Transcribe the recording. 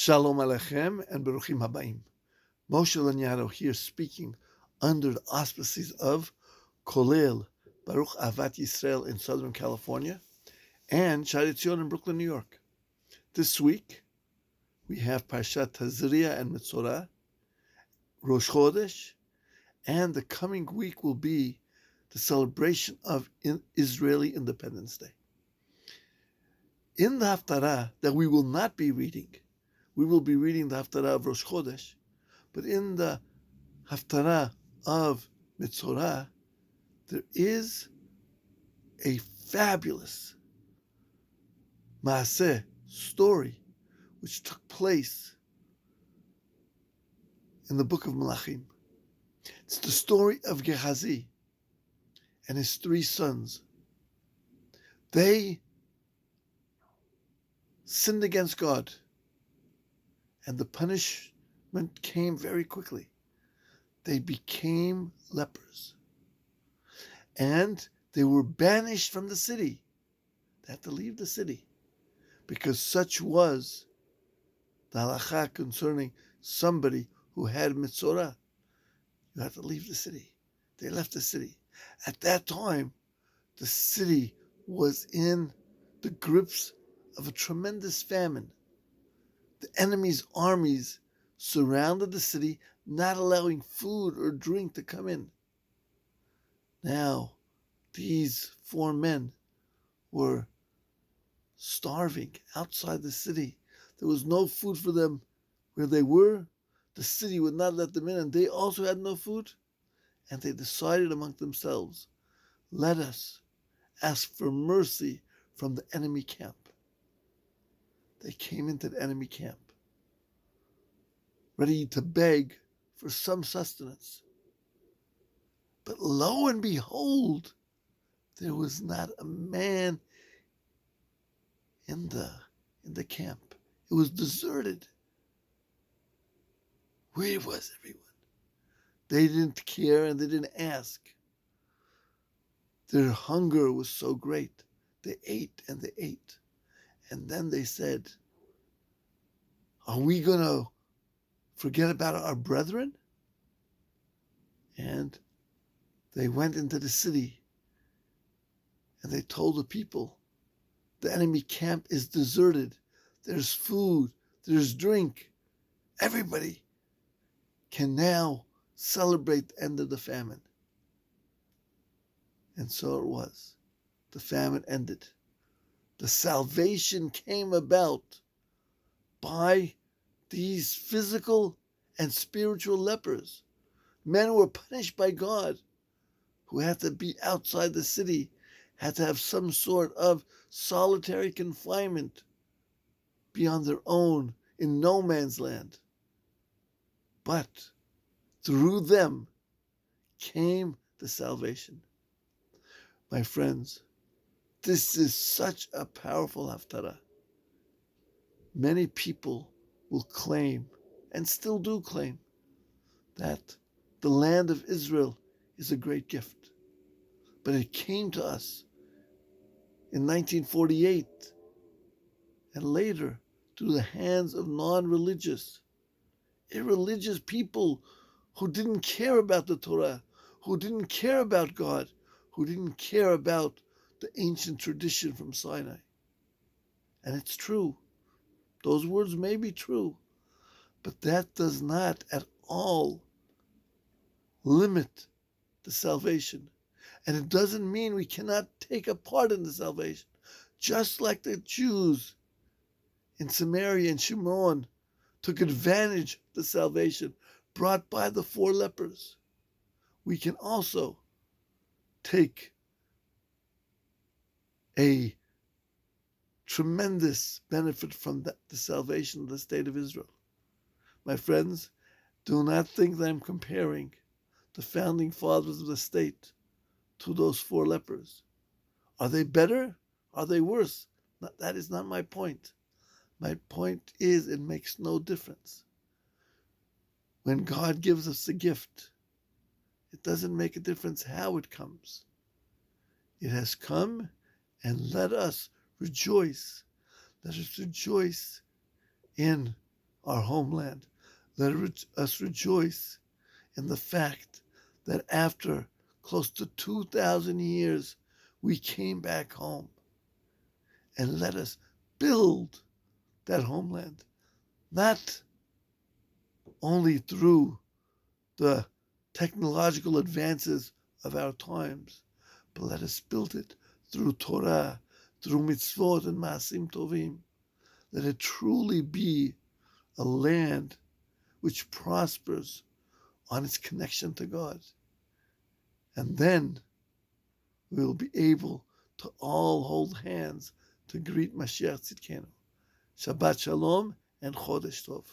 Shalom Aleichem and Baruchim Habayim. Moshe Langado here speaking under the auspices of Kollel, Baruch Avat Yisrael in Southern California, and Sha'rei Tziyon in Brooklyn, New York. This week, we have Parshat Tazria and Metzorah, Rosh Chodesh, and the coming week will be the celebration of Israeli Independence Day. In the Haftarah that we will not be reading, we will be reading the Haftarah of Rosh Chodesh, but in the Haftarah of Metzorah, there is a fabulous Maaseh story which took place in the book of Melachim. It's the story of Gehazi and his 3 sons. They sinned against God, and the punishment came very quickly. They became lepers, and they were banished from the city. They had to leave the city, because such was the halakha concerning somebody who had mitzorah. You had to leave the city. They left the city. At that time, the city was in the grips of a tremendous famine. The enemy's armies surrounded the city, not allowing food or drink to come in. Now, these 4 men were starving outside the city. There was no food for them where they were. The city would not let them in, and they also had no food. And they decided among themselves, let us ask for mercy from the enemy camp. They came into the enemy camp, ready to beg for some sustenance. But lo and behold, there was not a man in the camp. It was deserted. Where was everyone? They didn't care and they didn't ask. Their hunger was so great. They ate and they ate. And then they said, are we going to forget about our brethren? And they went into the city and they told the people, the enemy camp is deserted. There's food, there's drink. Everybody can now celebrate the end of the famine. And so it was. The famine ended. The salvation came about by these physical and spiritual lepers. Men who were punished by God, who had to be outside the city, had to have some sort of solitary confinement beyond their own, in no man's land. But through them came the salvation. My friends, this is such a powerful haftarah. Many people will claim, and still do claim, that the land of Israel is a great gift. But it came to us in 1948 and later through the hands of non-religious, irreligious people who didn't care about the Torah, who didn't care about God, who didn't care about the ancient tradition from Sinai. And it's true. Those words may be true, but that does not at all limit the salvation. And it doesn't mean we cannot take a part in the salvation. Just like the Jews in Samaria and Shimron took advantage of the salvation brought by the 4 lepers, we can also take a tremendous benefit from the salvation of the state of Israel. My friends, do not think that I'm comparing the founding fathers of the state to those 4 lepers. Are they better? Are they worse? That is not my point. My point is it makes no difference. When God gives us a gift, it doesn't make a difference how it comes. It has come, and let us rejoice. Let us rejoice in our homeland. Let us rejoice in the fact that after close to 2,000 years, we came back home. And let us build that homeland, not only through the technological advances of our times, but let us build it through Torah, through mitzvot and maasim tovim. Let it truly be a land which prospers on its connection to God. And then we will be able to all hold hands to greet Mashiach Tzidkenu. Shabbat Shalom and Chodesh Tov.